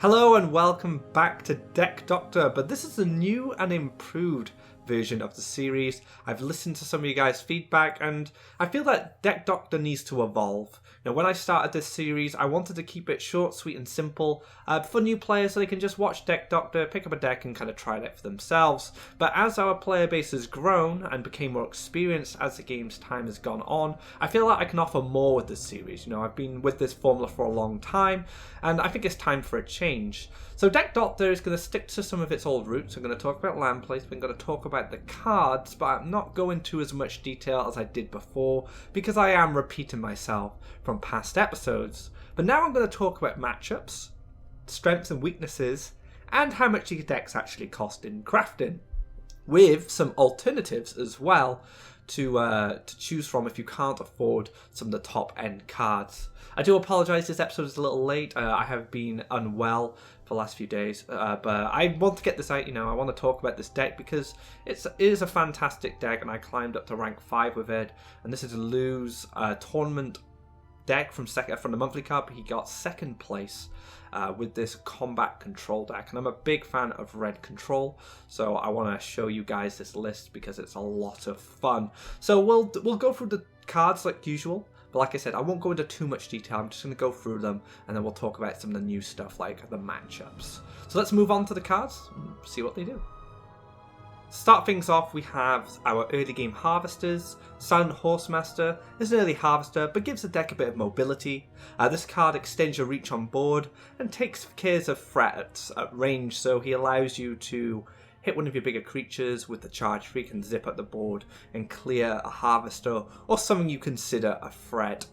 Hello and welcome back to Deck Doctor, but this is a new and improved version of the series. I've listened to some of you guys' feedback and I feel that Deck Doctor needs to evolve. Now, when I started this series, I wanted to keep it short, sweet and simple for new players so they can just watch Deck Doctor, pick up a deck and kind of try it out for themselves. But as our player base has grown and became more experienced as the game's time has gone on, I feel like I can offer more with this series. You know, I've been with this formula for a long time and I think it's time for a change. So Deck Doctor is going to stick to some of its old roots. I'm going to talk about land placement, I'm going to talk about the cards, but I'm not going into as much detail as I did before because I am repeating myself from past episodes. But now I'm going to talk about matchups, strengths and weaknesses, and how much your decks actually cost in crafting, with some alternatives as well to choose from if you can't afford some of the top end cards. I do apologise, this episode is a little late. I have been unwell for the last few days, but I want to get this out. I want to talk about this deck because it is a fantastic deck and I climbed up to rank 5 with it, and this is Lou's tournament deck from the monthly cup. He got second place with this combat control deck, and I'm a big fan of red control, so I want to show you guys this list because it's a lot of fun. So we'll go through the cards like usual, but like I said, I won't go into too much detail. I'm just going to go through them and then we'll talk about some of the new stuff like the matchups. So let's move on to the cards and see what they do. Start things off, we have our early game harvesters. Silent Horsemaster is an early harvester but gives the deck a bit of mobility. This card extends your reach on board and takes care of threats at range, so he allows you to hit one of your bigger creatures with the charge freak and zip up the board and clear a harvester or something you consider a threat.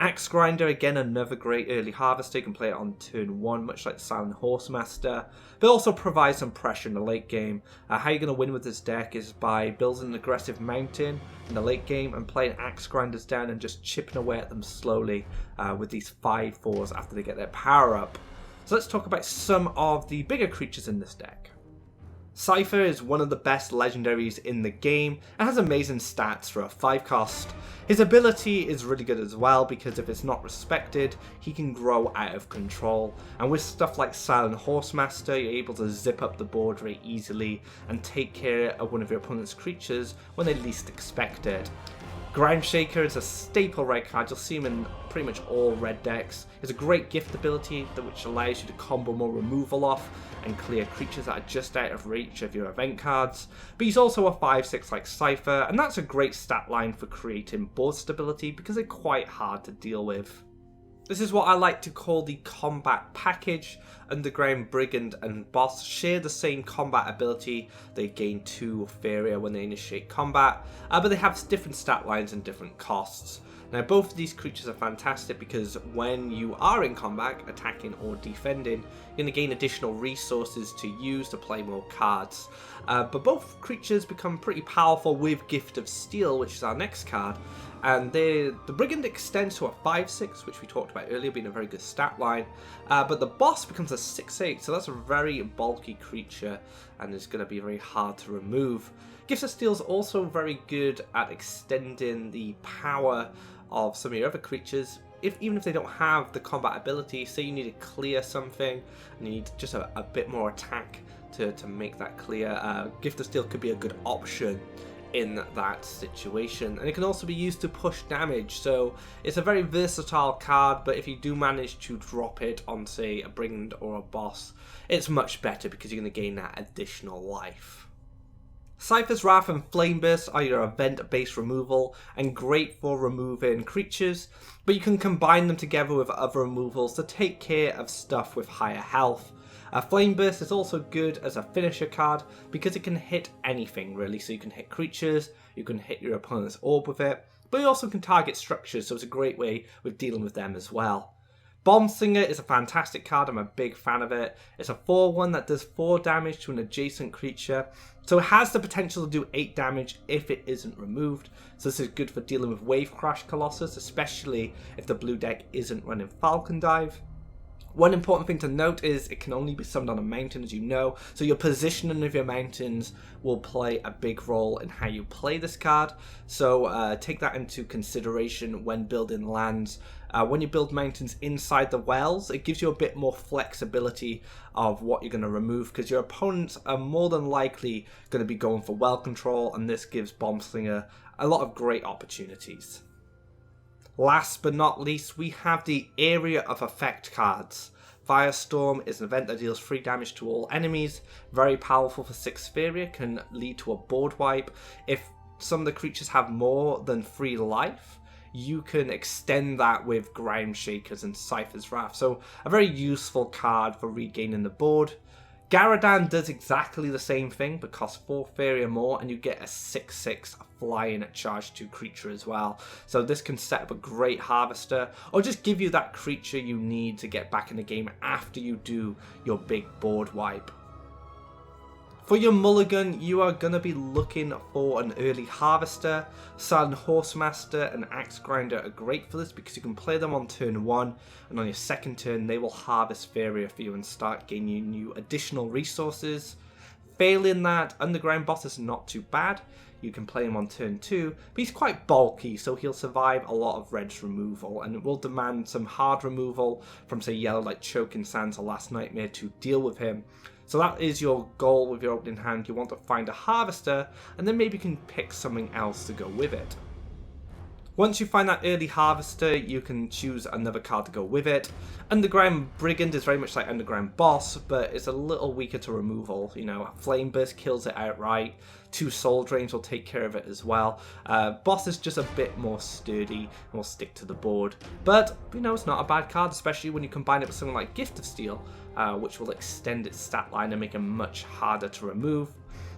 Axe Grinder, again another great early harvester. You can play it on turn 1 much like Silent Horsemaster, but also provides some pressure in the late game. How you're going to win with this deck is by building an aggressive mountain in the late game and playing Axe Grinders down and just chipping away at them slowly with these 5/4s after they get their power up. So let's talk about some of the bigger creatures in this deck. Cypher is one of the best legendaries in the game and has amazing stats for a 5 cost. His ability is really good as well because if it's not respected, he can grow out of control. And with stuff like Silent Horsemaster, you're able to zip up the board very easily and take care of one of your opponent's creatures when they least expect it. Groundshaker is a staple red card. You'll see him in pretty much all red decks. It's a great gift ability which allows you to combo more removal off and clear creatures that are just out of reach of your event cards. But he's also a 5/6 like Cypher, and that's a great stat line for creating board stability because they're quite hard to deal with. This is what I like to call the combat package. Underground, Brigand and Boss share the same combat ability. They gain 2 Faeria when they initiate combat, but they have different stat lines and different costs. Now both of these creatures are fantastic because when you are in combat, attacking or defending, you're going to gain additional resources to use to play more cards. But both creatures become pretty powerful with Gift of Steel, which is our next card. And the Brigand extends to a 5/6, which we talked about earlier, being a very good stat line. But the Boss becomes a 6/8, so that's a very bulky creature and is going to be very hard to remove. Gift of Steel is also very good at extending the power of some of your other creatures, even if they don't have the combat ability. Say you need to clear something and you need just a bit more attack to make that clear. Gift of Steel could be a good option in that situation, and it can also be used to push damage, so it's a very versatile card. But if you do manage to drop it on, say, a Brigand or a Boss, it's much better because you're going to gain that additional life. Cypher's Wrath and Flameburst are your event-based removal and great for removing creatures, but you can combine them together with other removals to take care of stuff with higher health. Flameburst is also good as a finisher card because it can hit anything really, so you can hit creatures, you can hit your opponent's orb with it, but you also can target structures, so it's a great way with dealing with them as well. Bomb Slinger is a fantastic card, I'm a big fan of it. It's a 4/1 that does 4 damage to an adjacent creature, so it has the potential to do 8 damage if it isn't removed. So this is good for dealing with Wave Crash Colossus, especially if the blue deck isn't running Falcon Dive. One important thing to note is it can only be summoned on a mountain, as you know, so your positioning of your mountains will play a big role in how you play this card. So take that into consideration when building lands. When you build mountains inside the wells, it gives you a bit more flexibility of what you're going to remove, because your opponents are more than likely going to be going for well control, and this gives Bombslinger a lot of great opportunities. Last but not least, we have the Area of Effect cards. Firestorm is an event that deals 3 damage to all enemies. Very powerful for 6 Faeria, can lead to a board wipe. If some of the creatures have more than 3 life, you can extend that with Ground Shakers and Cypher's Wrath. So a very useful card for regaining the board. Guerradan does exactly the same thing, but costs 4 Faeria more, and you get a 6/6 flying charge 2 creature as well. So this can set up a great harvester, or just give you that creature you need to get back in the game after you do your big board wipe. For your mulligan, you are going to be looking for an early harvester. Sun Horsemaster and Axe Grinder are great for this because you can play them on turn 1, and on your second turn they will harvest Faeria for you and start gaining you additional resources. Failing that, Underground Boss is not too bad. You can play him on turn 2, but he's quite bulky, so he'll survive a lot of red's removal, and it will demand some hard removal from, say, yellow like Choking Sands or Last Nightmare to deal with him. So that is your goal with your opening hand. You want to find a harvester, and then maybe you can pick something else to go with it. Once you find that early harvester, you can choose another card to go with it. Underground Brigand is very much like Underground Boss, but it's a little weaker to removal. You know, Flame Burst kills it outright. 2 Soul Drains will take care of it as well. Boss is just a bit more sturdy and will stick to the board. But, you know, it's not a bad card, especially when you combine it with something like Gift of Steel, which will extend its stat line and make it much harder to remove.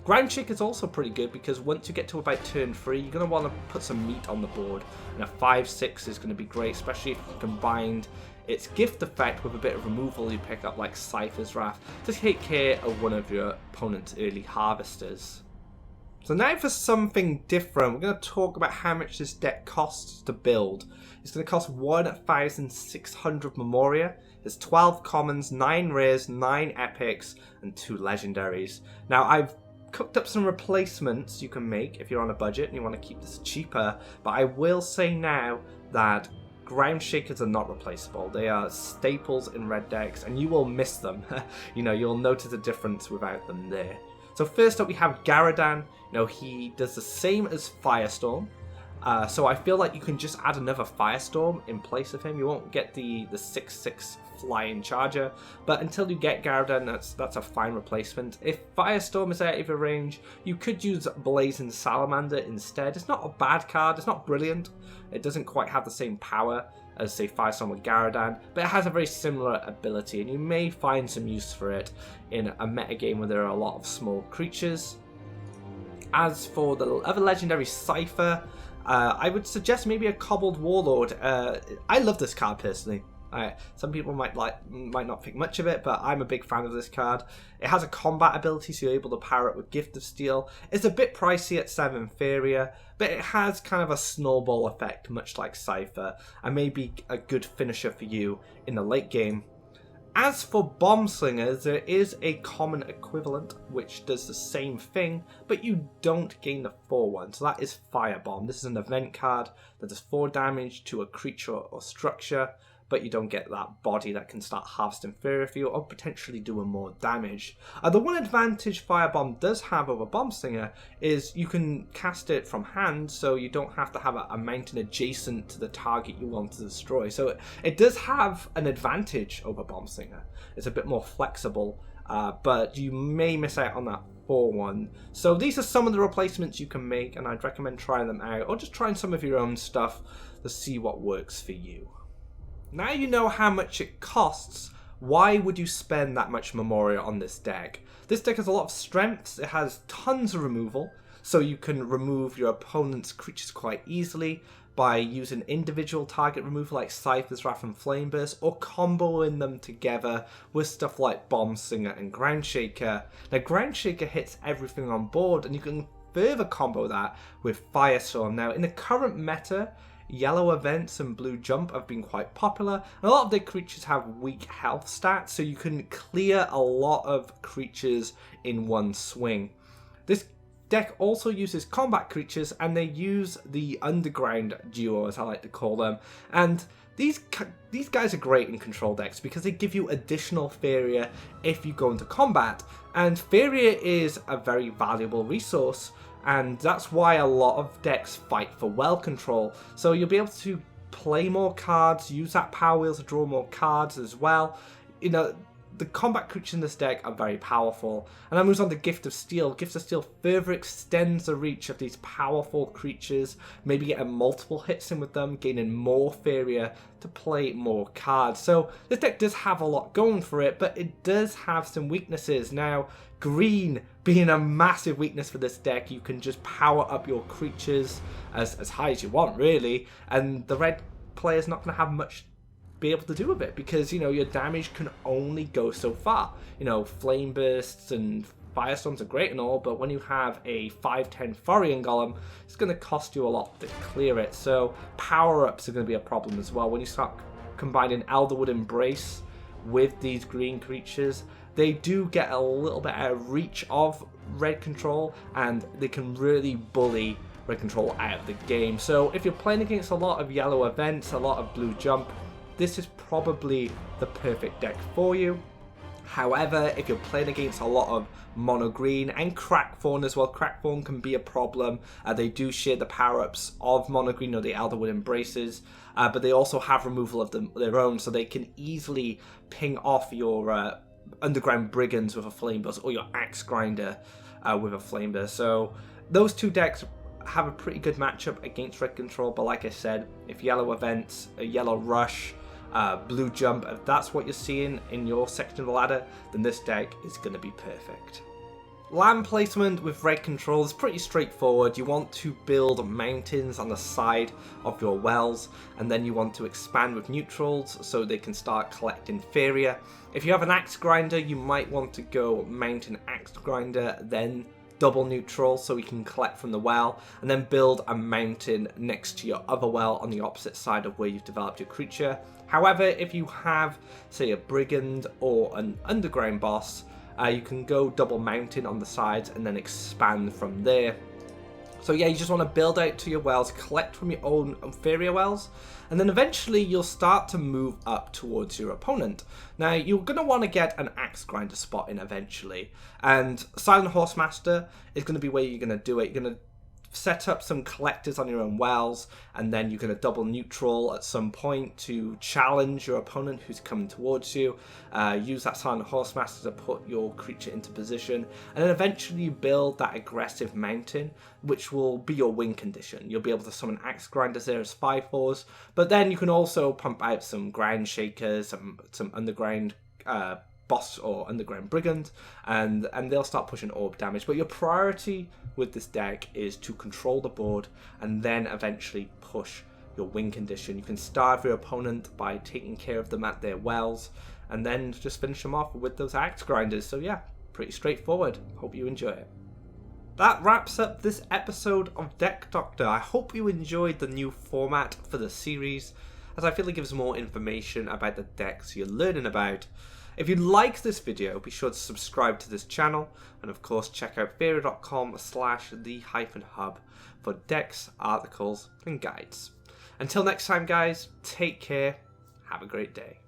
Ground Shake is also pretty good because once you get to about turn 3, you're going to want to put some meat on the board. And a 5/6 is going to be great, especially if you combined its gift effect with a bit of removal you pick up like Cypher's Wrath to take care of one of your opponent's early harvesters. So now for something different, we're going to talk about how much this deck costs to build. It's going to cost 1,600 Memoria. There's 12 commons, 9 rares, 9 epics, and 2 legendaries. Now I've cooked up some replacements you can make if you're on a budget and you want to keep this cheaper, but I will say now that Ground Shakers are not replaceable. They are staples in red decks, and you will miss them. You know, you'll notice a difference without them there. So first up we have Guerradan. You know, he does the same as Firestorm. So I feel like you can just add another Firestorm in place of him. You won't get the 6/6 flying charger, but until you get Guerradan, that's a fine replacement. If Firestorm is out of your range, you could use Blazing Salamander instead. It's not a bad card, it's not brilliant. It doesn't quite have the same power as, say, Firestorm or Guerradan, but it has a very similar ability, and you may find some use for it in a metagame where there are a lot of small creatures. As for the other legendary Cypher, I would suggest maybe a Cobbled Warlord. I love this card personally. Some people might not think much of it, but I'm a big fan of this card. It has a combat ability, so you're able to power it with Gift of Steel. It's a bit pricey at 7 Faeria, but it has kind of a snowball effect, much like Cypher, and may be a good finisher for you in the late game. As for Bomb Slingers, there is a common equivalent which does the same thing, but you don't gain the 4/1, so that is Firebomb. This is an event card that does 4 damage to a creature or structure, but you don't get that body that can start harvesting Faeria for you or potentially doing more damage. The one advantage Firebomb does have over Bomb Slinger is you can cast it from hand, so you don't have to have a mountain adjacent to the target you want to destroy. So it does have an advantage over Bomb Slinger. It's a bit more flexible, but you may miss out on that 4/1. So these are some of the replacements you can make, and I'd recommend trying them out, or just trying some of your own stuff to see what works for you. Now you know how much it costs, why would you spend that much Memoria on this deck? This deck has a lot of strengths, it has tons of removal, so you can remove your opponent's creatures quite easily by using individual target removal like Cypher's Wrath and Flame Burst, or comboing them together with stuff like Bomb Slinger and Ground Shaker. Now Ground Shaker hits everything on board, and you can further combo that with Firestorm. Now in the current meta, yellow events and blue jump have been quite popular. And a lot of their creatures have weak health stats, so you can clear a lot of creatures in one swing. This deck also uses combat creatures, and they use the underground duo, as I like to call them. And these guys are great in control decks because they give you additional Faeria if you go into combat. And Faeria is a very valuable resource, and that's why a lot of decks fight for well control. So you'll be able to play more cards, use that power wheel to draw more cards as well. You know, the combat creatures in this deck are very powerful. And that moves on to Gift of Steel. Gift of Steel further extends the reach of these powerful creatures, maybe getting multiple hits in with them, gaining more Faeria to play more cards. So this deck does have a lot going for it, but it does have some weaknesses. Now, green being a massive weakness for this deck, you can just power up your creatures as high as you want, really, and the red player's not going to have much be able to do with it, because, you know, your damage can only go so far. You know, flame bursts and firestorms are great and all, but when you have a 5/10 Thorian Golem, it's going to cost you a lot to clear it. So power-ups are going to be a problem as well. When you start combining Elderwood Embrace with these green creatures, they do get a little bit out of reach of red control, and they can really bully red control out of the game. So if you're playing against a lot of yellow events, a lot of blue jump, this is probably the perfect deck for you. However, if you're playing against a lot of mono green and Crackthorn as well, Crackthorn can be a problem. They do share the power-ups of mono green or the Elderwood Embraces, but they also have removal of their own, so they can easily ping off your Underground Brigands with a Flame Burst or your Axe Grinder with a Flame Burst. So those two decks have a pretty good matchup against red control, but like I said, if yellow events, a yellow rush, blue jump, if that's what you're seeing in your section of the ladder, then this deck is going to be perfect. Land placement with red control is pretty straightforward. You want to build mountains on the side of your wells, and then you want to expand with neutrals so they can start collecting Faeria. If you have an Axe Grinder, you might want to go Mountain Axe Grinder, then double neutral so we can collect from the well, and then build a mountain next to your other well on the opposite side of where you've developed your creature. However, if you have, say, a brigand or an underground boss, you can go double mountain on the sides and then expand from there. So yeah, you just want to build out to your wells, collect from your own Faeria wells, and then eventually you'll start to move up towards your opponent. Now, you're going to want to get an Axe Grinder spot in eventually, and Silent Horsemaster is going to be where you're going to do it. You're going to set up some collectors on your own wells, and then you're going to double neutral at some point to challenge your opponent who's coming towards you. Use that Silent Horsemaster to put your creature into position, and then eventually you build that aggressive mountain, which will be your win condition. You'll be able to summon Axe Grinders there as 5/4s, but then you can also pump out some Ground Shakers, some underground boss or underground brigand, and they'll start pushing orb damage. But your priority with this deck is to control the board and then eventually push your win condition. You can starve your opponent by taking care of them at their wells, and then just finish them off with those Axe Grinders. So yeah, pretty straightforward. Hope you enjoy it. That wraps up this episode of Deck Doctor. I hope you enjoyed the new format for the series, as I feel it gives more information about the decks you're learning about. If you liked this video, be sure to subscribe to this channel, and of course check out Faeria.com/the-hub for decks, articles and guides. Until next time guys, take care, have a great day.